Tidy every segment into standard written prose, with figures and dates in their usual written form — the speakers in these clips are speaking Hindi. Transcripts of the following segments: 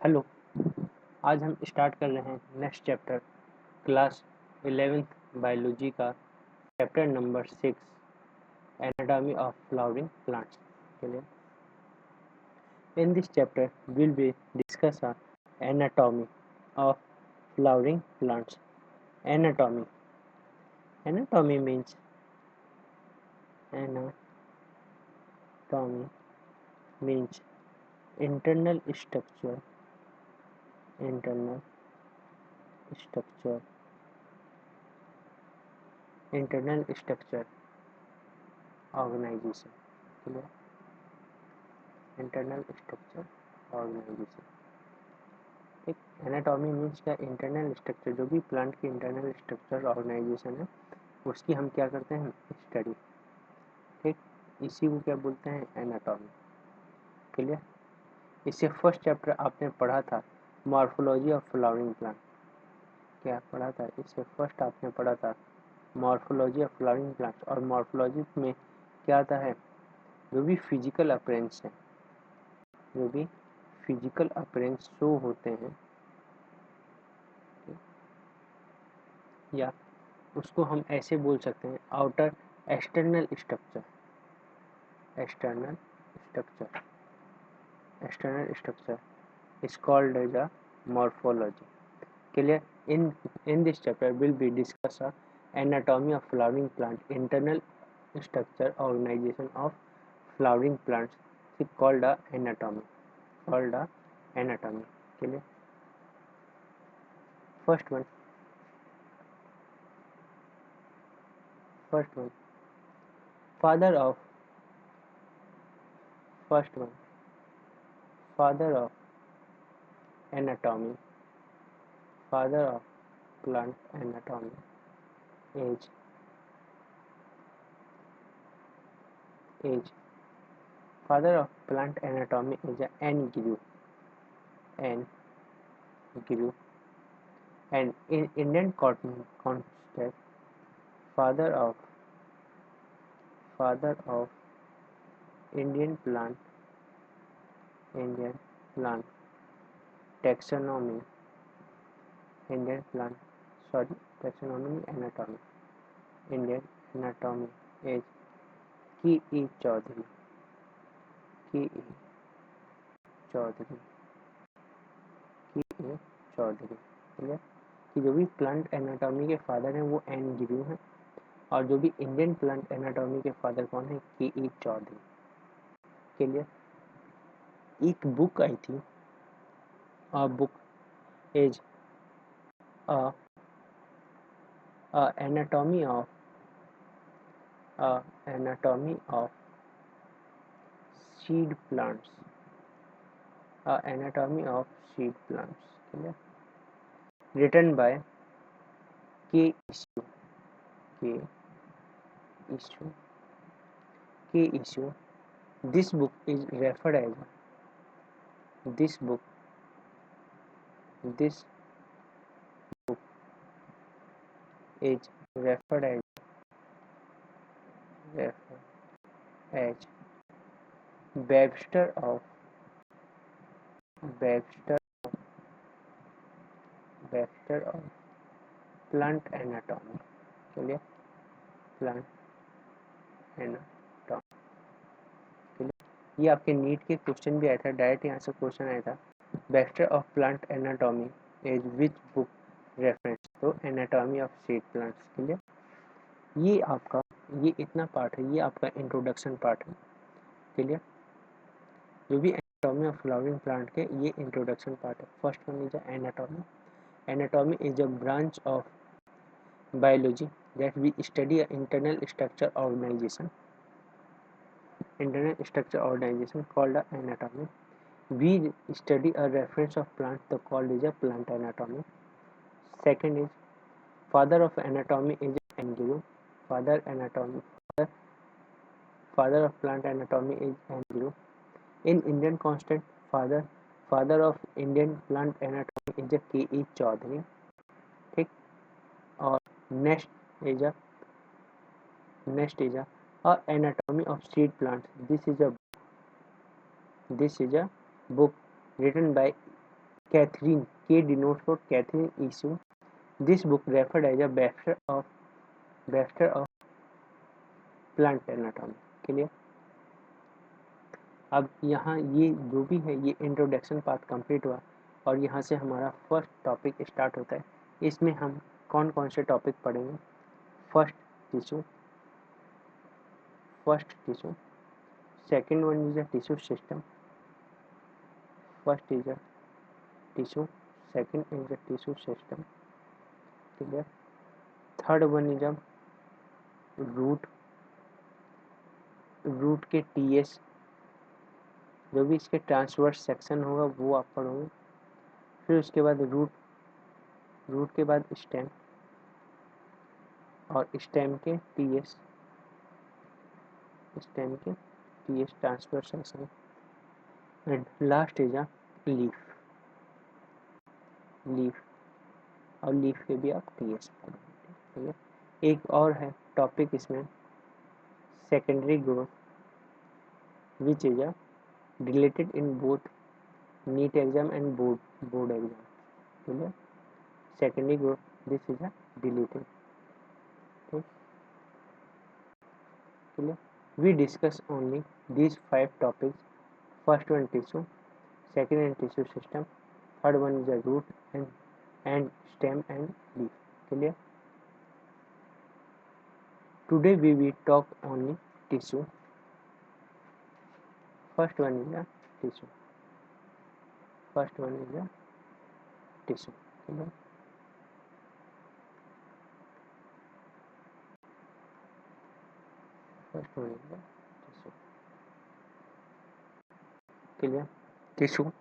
हेलो, आज हम स्टार्ट कर रहे हैं next chapter class 11th biology का chapter number 6 anatomy of flowering plants के लिए। In this chapter will be discuss anatomy of flowering plants. Anatomy anatomy means internal structure organization के लिए। इंटरनल स्ट्रक्चर ऑर्गेनाइजेशन, ठीक। एनाटॉमी मीन्स क्या? इंटरनल स्ट्रक्चर, जो भी प्लांट की इंटरनल स्ट्रक्चर ऑर्गेनाइजेशन है उसकी हम क्या करते हैं? स्टडी, ठीक। इसी को क्या बोलते हैं? एनाटॉमी। क्लियर? इससे फर्स्ट चैप्टर आपने पढ़ा था मॉर्फोलॉजी ऑफ फ्लावरिंग प्लांट। क्या पढ़ा था? इससे फर्स्ट आपने पढ़ा था मॉर्फोलॉजी ऑफ फ्लावरिंग प्लांट्स। और मॉर्फोलॉजी में क्या आता है? जो भी फिजिकल अपीयरेंस है, जो भी फिजिकल अपीयरेंस शो होते हैं, या उसको हम ऐसे बोल सकते हैं outer external structure. External structure is called as a morphology. Clear? In this chapter will be discuss anatomy of flowering plant, internal structure organization of flowering plants is called anatomy. Clear? First one father of anatomy, father of plant anatomy is father of plant anatomy is N. Grew. And in Indian context, father of Indian plant taxonomy, taxonomy anatomy, Indian anatomy is K.E. Chaudhary. Clear? कि जो भी प्लांट एनाटॉमी के फादर हैं वो एन गिरू हैं, और जो भी इंडियन प्लांट एनाटॉमी के फादर कौन है? K.E. चौधरी। क्लियर? एक बुक आई थी, book is anatomy of seed plants. Clear? Written by K. Issue. This book is referred as Webster of plant anatomy. Clear? Plant anatomy. ये आपके नीट के क्वेश्चन भी आया था, डायरेक्ट यहाँ से क्वेश्चन आया था, vector of plant anatomy is which book reference? तो एनाटॉमी ऑफ सीड प्लांट्स के लिए ये आपका ये इतना पार्ट है, ये आपका इंट्रोडक्शन पार्ट है। क्लियर? जो भी एनाटॉमी ऑफ फ्लावरिंग प्लांट के ये इंट्रोडक्शन पार्ट है। First one is anatomy is a branch of biology that we study internal structure organization called anatomy. We study a reference of plant, the called is a plant anatomy. Second is father of anatomy is Andrew. Father of plant anatomy is Andrew. In Indian constant, father of Indian plant anatomy is K.E. Chaudhary. ठीक? और next is a anatomy of seed plants. This is a book written by Catherine, K denotes for Catherine issue. This book referred as a Webster of plant anatomy. Clear. अब यहाँ ये जो भी है ये इंट्रोडक्शन पार्ट कंप्लीट हुआ और यहाँ से हमारा फर्स्ट टॉपिक स्टार्ट होता है। इसमें हम कौन कौन से टॉपिक पढ़ेंगे। First tissue, second one is a tissue system, first is a tissue, second is a tissue system, clear. Third one is a root के टीएस, जो भी इसके ट्रांसवर्स सेक्शन होगा वो आप पढ़ोगे। फिर उसके बाद रूट के बाद स्टेम और स्टेम के TS transverse section and last is a leaf और लीफ के भी आप टीएस पढ़ोगे। ठीक है। एक और है टॉपिक इसमें secondary growth which is a related in both NEET exam and board exam. ठीक है। Secondary group, this is a deleted. ठीक। We discuss only these 5 topics. First one tissue, second one tissue system, third one is a root and stem and leaf. Clear? Today we will talk only tissue. First one is a tissue. Clear? First one is a tissue. Clear? Tissue,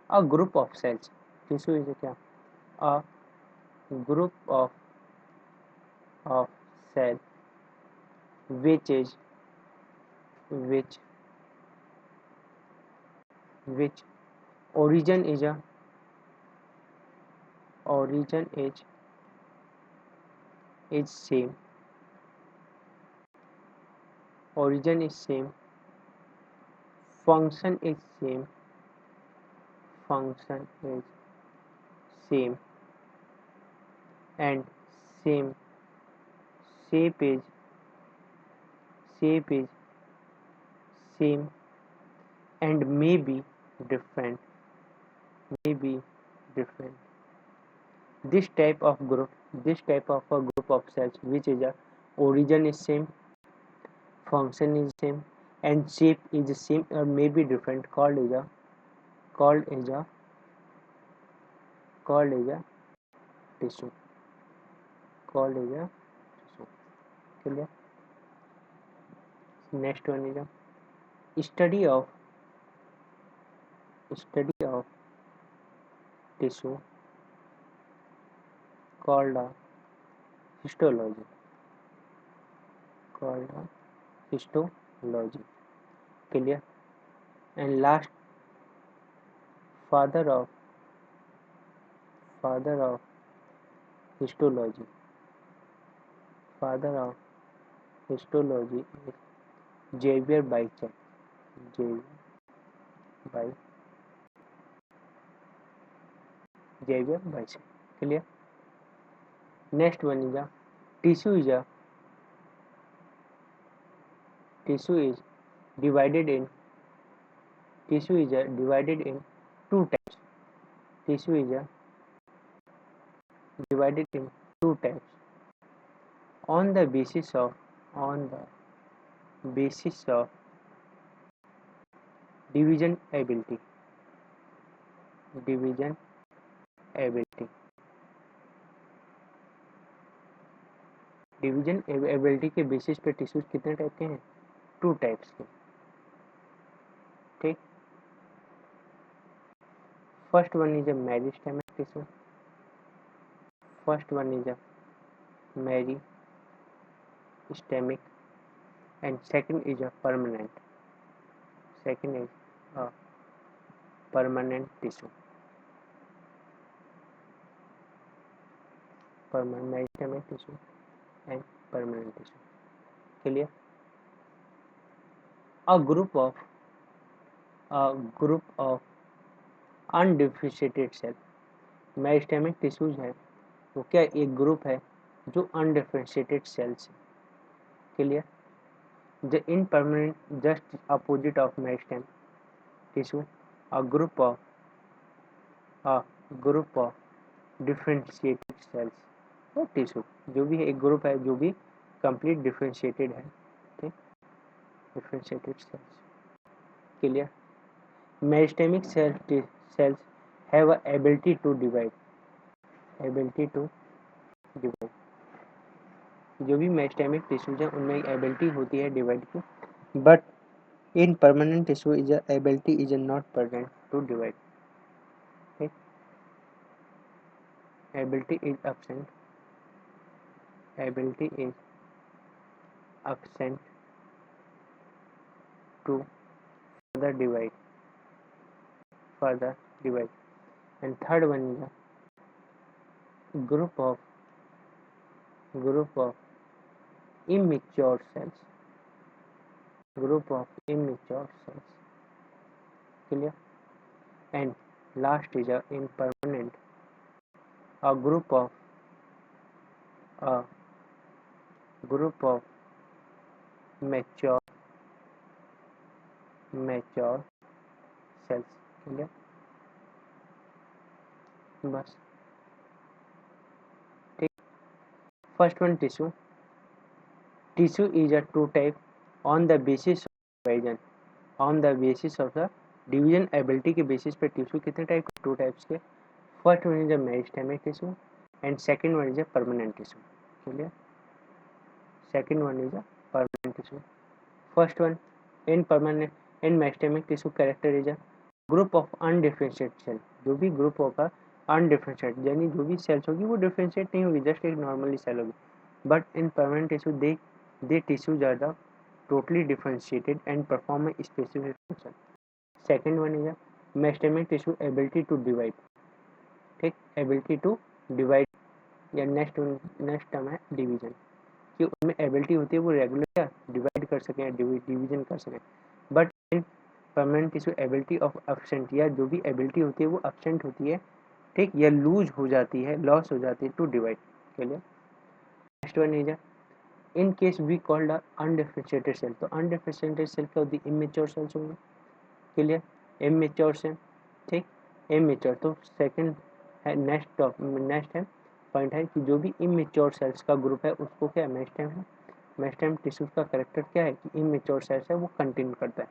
a group of cells. Tissue is a क्या? A group of cell which origin is same, origin is same, function is same, and same shape is same and may be different. This type of a group of cells which is a origin is same, function is same and shape is same or may be different called is a tissue. Clear? Next one is a study of tissue called a histology. Clear? And last, father of histology is Xavier Bichet. Clear? Next one is a tissue is divided in two types. Tissue is divided in two types on the basis of division ability. Division ability के बेसिस पे टिश्यूज कितने टाइप के हैं? 2 टाइप्स के। ठीक। First one is a meristematic tissue, and second is a permanent tissue. Meristematic tissue and permanent tissue. Clear? A group of undifferentiated cell. Meristematic tissues है वो क्या एक ग्रुप है जो अनडिफरेंशिएटेड सेल्स है। Clear? The impermanent just opposite of meristem tissue a group of differentiated cells और टिश्यू। जो भी है एक ग्रुप है जो भी कंप्लीट डिफरेंशिएटेड है। ठीक, differentiated cells. Clear? Meristematic cells have a ability to divide. जो भी मेरिस्टेमिक टिश्यूज है उनमें एक एबिलिटी होती है डिवाइड की, but in permanent tissue is ability is not present to divide. ठीक, ability is absent to further divide. And third one is a group of immature cells. Clear? And last is a impermanent, a group of mature cells. Clear? बस ठीक। First one tissue is a two type on the basis of the division ability के बेसिस पे टिश्यू कितने टाइप के? टू टाइप्स के। First one is a meristematic tissue and second one is a permanent tissue. Clear? Second one is a permanent tissue. First one in meristematic tissue character is a group of undifferentiated cell. जो भी ग्रुप होगा अनडिफरेंशिएटेड यानी जो भी सेल्स होगी वो डिफरेंशिएट नहीं होगी, जस्ट एक नॉर्मली सेल होगी। But in permanent tissue they tissues are the totally differentiated and perform a specific function. Second one is a meristematic tissue ability to divide. ठीक, ability to divide या नेक्स्ट टर्म है डिवीजन, कि उनमें एबिलिटी होती है वो रेगुलर क्या डिवाइड कर सकें, डिवीजन कर सकें। But in permanent tissue ability of absent, या जो भी एबिलिटी होती है वो एब्सेंट होती है, ठीक, या लूज हो जाती है, लॉस हो जाती है to divide. Clear? Next one is in case we called undifferentiated cell. तो अनडिफरेंशिएटेड सेल क्या होती है? इमेच्योर सेल्स होंगे। क्लियर? इमेच्योर सेल, ठीक, इमेच्योर। तो सेकंड है नेक्स्ट है पॉइंट है कि जो भी इमेच्योर सेल्स का ग्रुप है उसको क्या मेरिस्टेम है। मेरिस्टेम टिश्यूज का कैरेक्टर क्या है कि इमेच्योर सेल्स है वो कंटिन्यू करता है।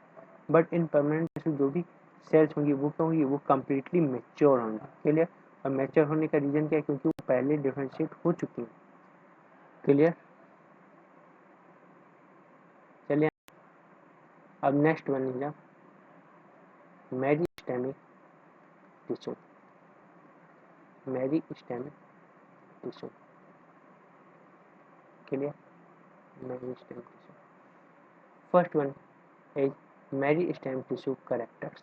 बट इन परमानेंट टिश्यू जो भी सेल्स होंगी वो क्या होंगी? वो कम्प्लीटली मेच्योर होंगी। क्लियर? और मेच्योर होने का रीजन क्या है? क्योंकि वो पहले डिफरेंशिएट हो चुकी है। क्लियर? चलिए अब next one is meristematic tissue. Clear? Meristem tissue. First one is meristem tissue characters.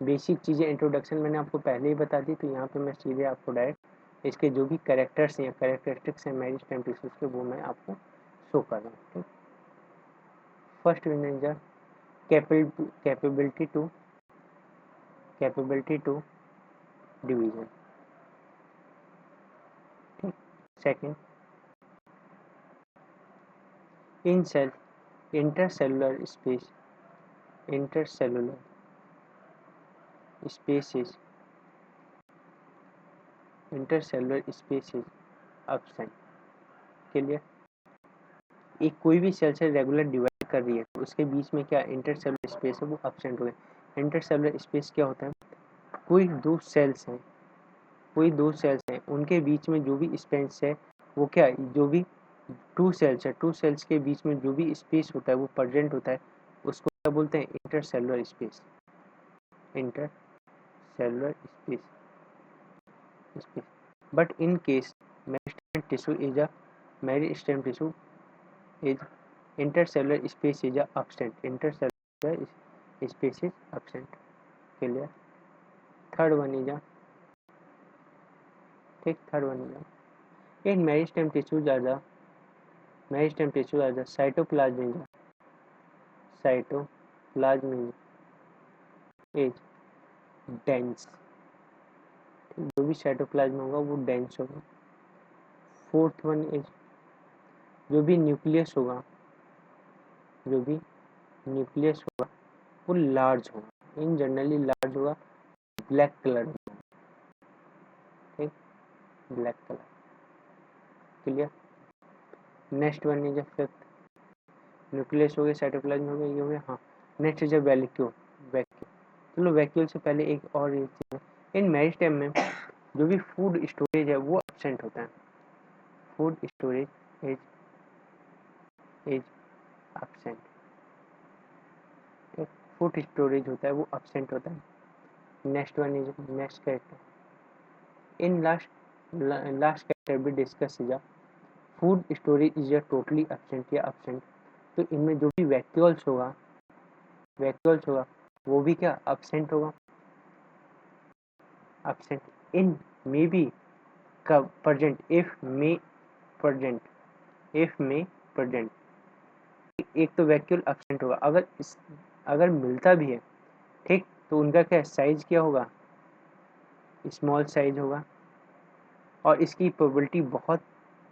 Basic चीज़ें इंट्रोडक्शन मैंने आपको पहले ही बता दी, तो यहाँ पे मैं सीधे आपको डायरेक्ट इसके जो भी कैरेक्टर्स हैं या कैरेक्टरिस्टिक्स हैं मेरिस्टेम टिश्यूज के वो मैं आपको शो कर रहा हूँ। ठीक, first one is capability to division. ठीक, second in cell intercellular space is absent. Clear? एक कोई भी सेल से रेगुलर डिवाइड कर रही है तो उसके बीच में क्या इंटरसेलुलर स्पेस है वो एब्सेंट हो गए। इंटरसेलुलर स्पेस क्या होता है? कोई दो सेल्स हैं उनके बीच में जो भी स्पेस है वो क्या है? जो भी टू सेल्स के बीच में जो भी स्पेस होता है वो प्रेजेंट होता है, उसको क्या बोलते हैं? Intercellular space. But in case meristem tissue is intercellular space is absent. Clear? Third one is in meristem tissues are the cytoplasm cytoplasm is dense, जो भी साइटोप्लाज्म होगा वो डेंस होगा। फोर्थ वन इज जो भी न्यूक्लियस होगा, जो भी न्यूक्लियस होगा वो लार्ज होगा, इन जनरली लार्ज होगा, ब्लैक कलर में, ठीक, black colour, clear. Next one is fifth, nucleus हो गया, साइटोप्लाज्म हो गया, ये हो गया। हाँ, नेक्स्ट इज वैक्यूल। वैक्यूल, चलो वैक्यूल से पहले एक और चीज है, इन मेरिस्टेम में जो भी फूड स्टोरेज है वो एब्सेंट होता है। Food storage is absent, food storage होता है वो एब्सेंट होता है। Next one is next character in last character भी discuss is food storage is totally absent या एब्सेंट। तो इनमें जो भी वैक्यूल्स होगा वो भी क्या एब्सेंट होगा, एब्सेंट। इन मे बी कब प्रेजेंट, इफ मे प्रेजेंट, एक तो वैक्यूल एब्सेंट होगा, अगर मिलता भी है, ठीक, तो उनका क्या साइज क्या होगा, स्मॉल साइज होगा, और इसकी प्रोबेबिलिटी बहुत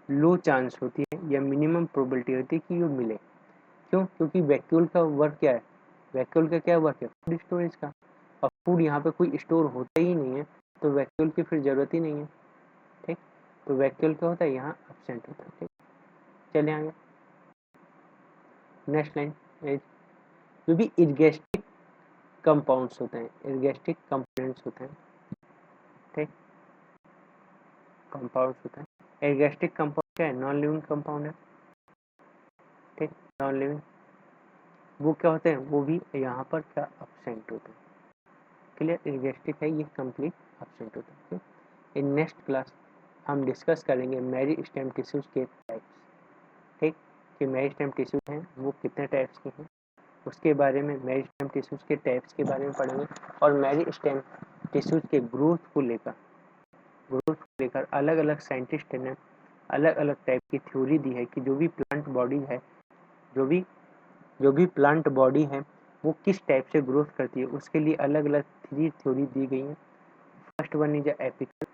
लो चांस होती है या मिनिमम प्रोबेबिलिटी होती है कि वो मिले। क्यों? क्योंकि वैक्यूल का वर्क क्या है, वैक्यूल का क्या वर्क है, फूड स्टोरेज का, और फूड यहाँ पे कोई स्टोर होता ही नहीं है, तो वैक्यूल की फिर जरूरत ही नहीं है, ठीक। तो वैक्यूल क्या होता है, यहाँ एब्सेंट होता है, ठीक। चलिए आगे, नेक्स्ट लाइन, जो भी इर्गेस्टिक कंपाउंड्स होते हैं, इर्गेस्टिक कंपोनेंट्स होते हैं, ठीक, कंपाउंड्स होते हैं। इर्गेस्टिक कंपाउंड क्या है, नॉन लिविंग कंपाउंड है, ठीक, नॉन लिविंग, वो क्या होते हैं, वो भी यहाँ पर क्या एब्सेंट होते हैं, क्लियर। इर्गेस्टिक है ये कंप्लीट एब्सेंट होता है, ठीक। इन नेक्स्ट क्लास हम डिस्कस करेंगे मेरिस्टेम टिश्यूज के टाइप्स, ठीक, कि मेरिस्टेम टिश्यूज हैं वो कितने टाइप्स के हैं, उसके बारे में, मेरिस्टेम टिश्यूज के टाइप्स के बारे में पढ़ेंगे, और मेरिस्टेम टिश्यूज के ग्रोथ को लेकर अलग अलग साइंटिस्ट ने अलग अलग टाइप की थ्योरी दी है कि जो भी प्लांट बॉडी है, जो भी प्लांट बॉडी है वो किस टाइप से ग्रोथ करती है, उसके लिए अलग अलग थ्योरी दी गई है। First one is apical